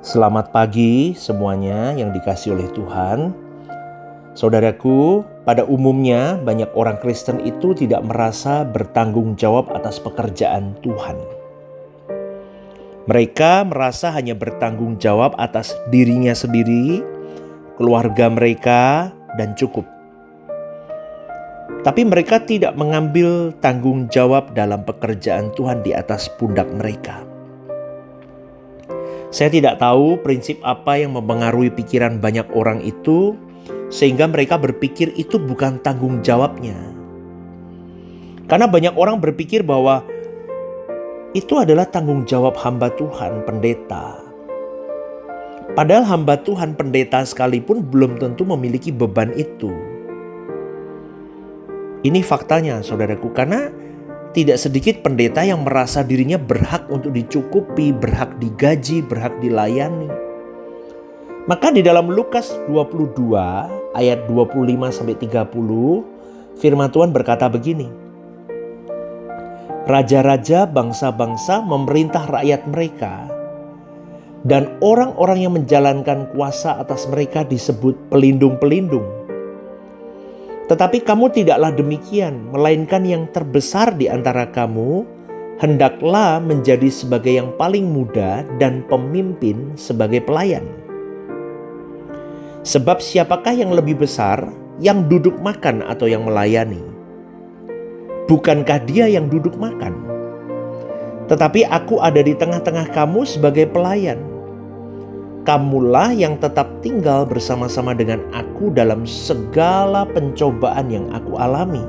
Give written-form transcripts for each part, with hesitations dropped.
Selamat pagi semuanya yang dikasihi oleh Tuhan. Saudaraku, pada umumnya banyak orang Kristen itu tidak merasa bertanggung jawab atas pekerjaan Tuhan. Mereka merasa hanya bertanggung jawab atas dirinya sendiri, keluarga mereka, dan cukup. Tapi mereka tidak mengambil tanggung jawab dalam pekerjaan Tuhan di atas pundak mereka. Saya tidak tahu prinsip apa yang mempengaruhi pikiran banyak orang itu, sehingga mereka berpikir itu bukan tanggung jawabnya. Karena banyak orang berpikir bahwa itu adalah tanggung jawab hamba Tuhan, pendeta. Padahal hamba Tuhan, pendeta sekalipun belum tentu memiliki beban itu. Ini faktanya, saudaraku, karena tidak sedikit pendeta yang merasa dirinya berhak untuk dicukupi, berhak digaji, berhak dilayani. Maka di dalam Lukas 22 ayat 25-30, firman Tuhan berkata begini. Raja-raja bangsa-bangsa memerintah rakyat mereka, dan orang-orang yang menjalankan kuasa atas mereka disebut pelindung-pelindung. Tetapi kamu tidaklah demikian, melainkan yang terbesar di antara kamu hendaklah menjadi sebagai yang paling muda dan pemimpin sebagai pelayan. Sebab siapakah yang lebih besar, yang duduk makan atau yang melayani? Bukankah dia yang duduk makan? Tetapi aku ada di tengah-tengah kamu sebagai pelayan. Kamulah yang tetap tinggal bersama-sama dengan aku dalam segala pencobaan yang aku alami.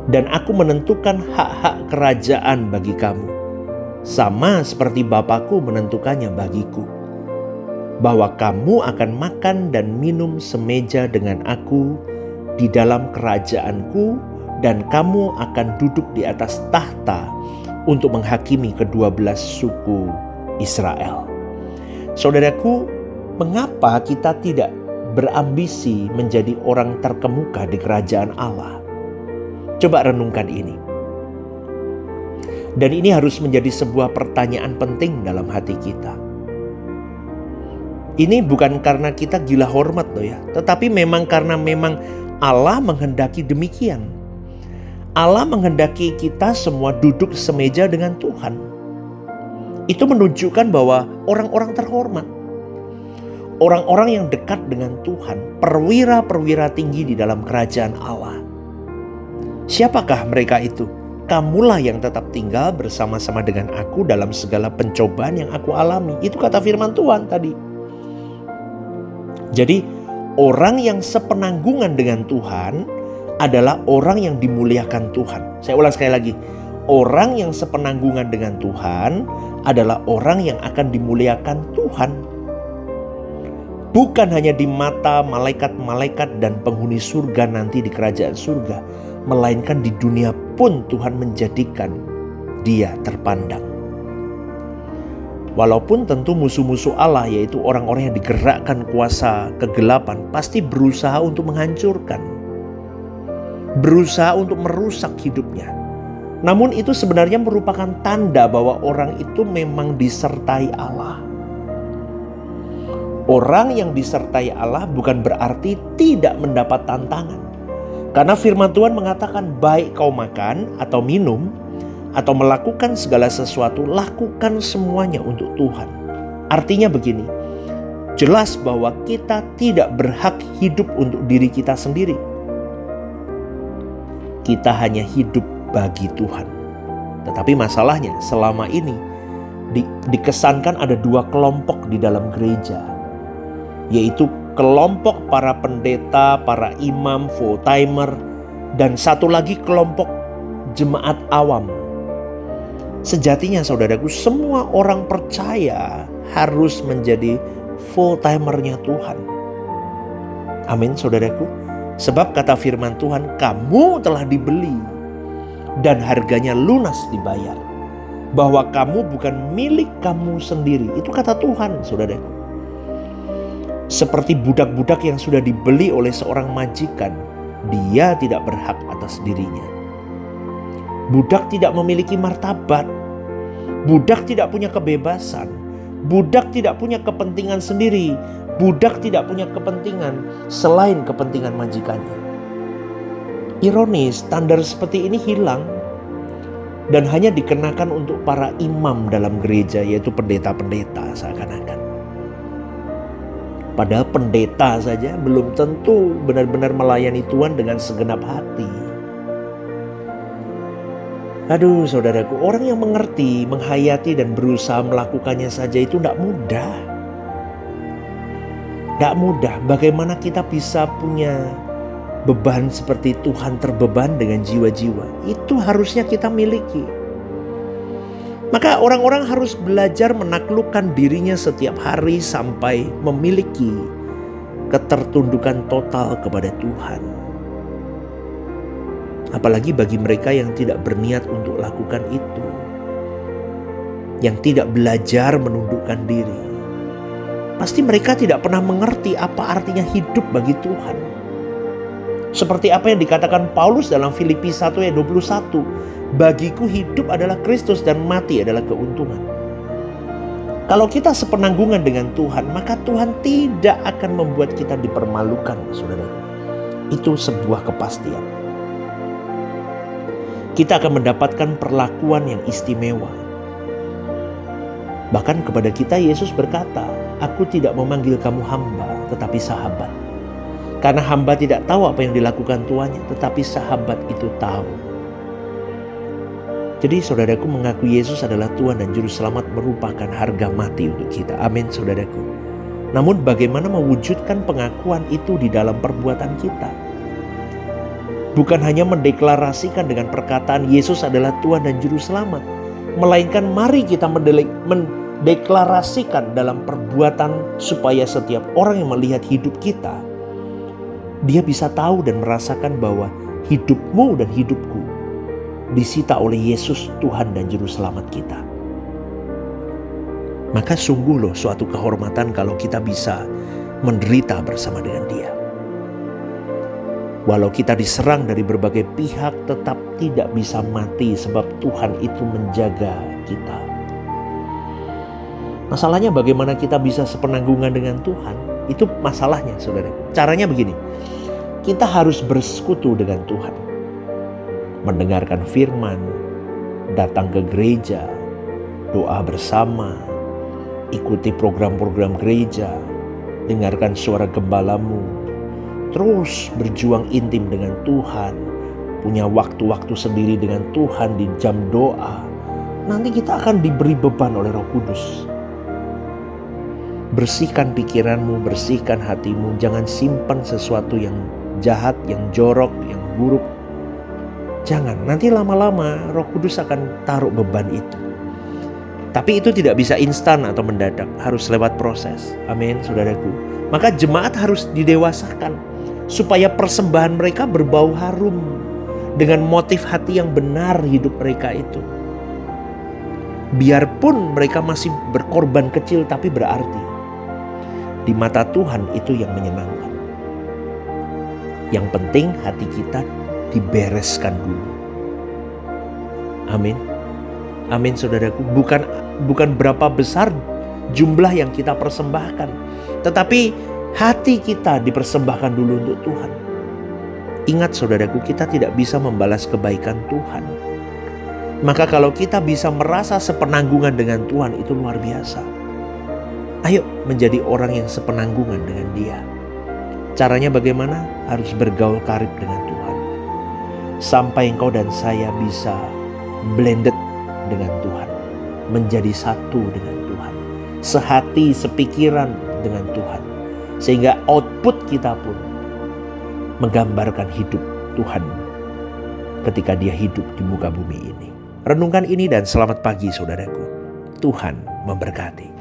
Dan aku menentukan hak-hak kerajaan bagi kamu, sama seperti Bapakku menentukannya bagiku, bahwa kamu akan makan dan minum semeja dengan aku di dalam kerajaanku, dan kamu akan duduk di atas tahta untuk menghakimi ke-12 suku Israel. Saudaraku, mengapa kita tidak berambisi menjadi orang terkemuka di kerajaan Allah? Coba renungkan ini. Dan ini harus menjadi sebuah pertanyaan penting dalam hati kita. Ini bukan karena kita gila hormat loh ya, tetapi memang karena memang Allah menghendaki demikian. Allah menghendaki kita semua duduk semeja dengan Tuhan. Itu menunjukkan bahwa orang-orang terhormat, orang-orang yang dekat dengan Tuhan, perwira-perwira tinggi di dalam kerajaan Allah. Siapakah mereka itu? Kamulah yang tetap tinggal bersama-sama dengan aku dalam segala pencobaan yang aku alami. Itu kata firman Tuhan tadi. Jadi orang yang sepenanggungan dengan Tuhan adalah orang yang dimuliakan Tuhan. Saya ulang sekali lagi. Orang yang sepenanggungan dengan Tuhan adalah orang yang akan dimuliakan Tuhan. Bukan hanya di mata malaikat-malaikat dan penghuni surga nanti di kerajaan surga, melainkan di dunia pun Tuhan menjadikan dia terpandang. Walaupun tentu musuh-musuh Allah, yaitu orang-orang yang digerakkan kuasa kegelapan, pasti berusaha untuk menghancurkan, berusaha untuk merusak hidupnya. Namun itu sebenarnya merupakan tanda bahwa orang itu memang disertai Allah. Orang yang disertai Allah bukan berarti tidak mendapat tantangan. Karena firman Tuhan mengatakan, baik kau makan atau minum atau melakukan segala sesuatu, lakukan semuanya untuk Tuhan. Artinya begini, jelas bahwa kita tidak berhak hidup untuk diri kita sendiri. Kita hanya hidup bagi Tuhan. Tetapi masalahnya selama ini dikesankan ada dua kelompok di dalam gereja, yaitu kelompok para pendeta, para imam, full timer, dan satu lagi kelompok jemaat awam. Sejatinya saudaraku, semua orang percaya harus menjadi full timernya Tuhan. Amin saudaraku. Sebab kata firman Tuhan, kamu telah dibeli dan harganya lunas dibayar. Bahwa kamu bukan milik kamu sendiri. Itu kata Tuhan, saudaraku. Seperti budak-budak yang sudah dibeli oleh seorang majikan, dia tidak berhak atas dirinya. Budak tidak memiliki martabat. Budak tidak punya kebebasan. Budak tidak punya kepentingan sendiri. Budak tidak punya kepentingan selain kepentingan majikannya. Ironis, standar seperti ini hilang dan hanya dikenakan untuk para imam dalam gereja, yaitu pendeta-pendeta seakan-akan. Padahal pendeta saja belum tentu benar-benar melayani Tuhan dengan segenap hati. Aduh saudaraku, orang yang mengerti, menghayati dan berusaha melakukannya saja itu tidak mudah. Tidak mudah. Bagaimana kita bisa punya beban seperti Tuhan terbeban dengan jiwa-jiwa? Itu harusnya kita miliki. Maka orang-orang harus belajar menaklukkan dirinya setiap hari sampai memiliki ketertundukan total kepada Tuhan. Apalagi bagi mereka yang tidak berniat untuk lakukan itu, yang tidak belajar menundukkan diri, pasti mereka tidak pernah mengerti apa artinya hidup bagi Tuhan. Seperti apa yang dikatakan Paulus dalam Filipi 1 ayat 21, bagiku hidup adalah Kristus dan mati adalah keuntungan. Kalau kita sepenanggungan dengan Tuhan, maka Tuhan tidak akan membuat kita dipermalukan, saudara. Itu sebuah kepastian. Kita akan mendapatkan perlakuan yang istimewa. Bahkan kepada kita Yesus berkata, aku tidak memanggil kamu hamba, tetapi sahabat. Karena hamba tidak tahu apa yang dilakukan tuannya, tetapi sahabat itu tahu. Jadi saudaraku, mengaku Yesus adalah Tuhan dan Juru Selamat merupakan harga mati untuk kita. Amin saudaraku. Namun bagaimana mewujudkan pengakuan itu di dalam perbuatan kita? Bukan hanya mendeklarasikan dengan perkataan Yesus adalah Tuhan dan Juru Selamat, melainkan mari kita mendeklarasikan dalam perbuatan supaya setiap orang yang melihat hidup kita, dia bisa tahu dan merasakan bahwa hidupmu dan hidupku disita oleh Yesus Tuhan dan Juru Selamat kita. Maka sungguh loh suatu kehormatan kalau kita bisa menderita bersama dengan Dia. Walau kita diserang dari berbagai pihak, tetap tidak bisa mati sebab Tuhan itu menjaga kita. Masalahnya bagaimana kita bisa sepenanggungan dengan Tuhan? Itu masalahnya saudara. Caranya begini, kita harus bersekutu dengan Tuhan. Mendengarkan firman, datang ke gereja, doa bersama, ikuti program-program gereja, dengarkan suara gembalamu, terus berjuang intim dengan Tuhan, punya waktu-waktu sendiri dengan Tuhan di jam doa. Nanti kita akan diberi beban oleh Roh Kudus. Bersihkan pikiranmu, bersihkan hatimu, jangan simpan sesuatu yang jahat, yang jorok, yang buruk. Jangan, nanti lama-lama Roh Kudus akan taruh beban itu. Tapi itu tidak bisa instan atau mendadak, harus lewat proses. Amin, saudaraku. Maka jemaat harus didewasakan supaya persembahan mereka berbau harum dengan motif hati yang benar hidup mereka itu. Biarpun mereka masih berkorban kecil tapi berarti. Di mata Tuhan itu yang menyenangkan. Yang penting hati kita dibereskan dulu. Amin. Amin saudaraku. Bukan berapa besar jumlah yang kita persembahkan, tetapi hati kita dipersembahkan dulu untuk Tuhan. Ingat saudaraku, kita tidak bisa membalas kebaikan Tuhan. Maka kalau kita bisa merasa sepenanggungan dengan Tuhan, itu luar biasa. Ayo menjadi orang yang sepenanggungan dengan Dia. Caranya bagaimana? Harus bergaul karib dengan Tuhan. Sampai engkau dan saya bisa blended dengan Tuhan. Menjadi satu dengan Tuhan. Sehati, sepikiran dengan Tuhan. Sehingga output kita pun menggambarkan hidup Tuhan ketika Dia hidup di muka bumi ini. Renungkan ini dan selamat pagi saudaraku. Tuhan memberkati.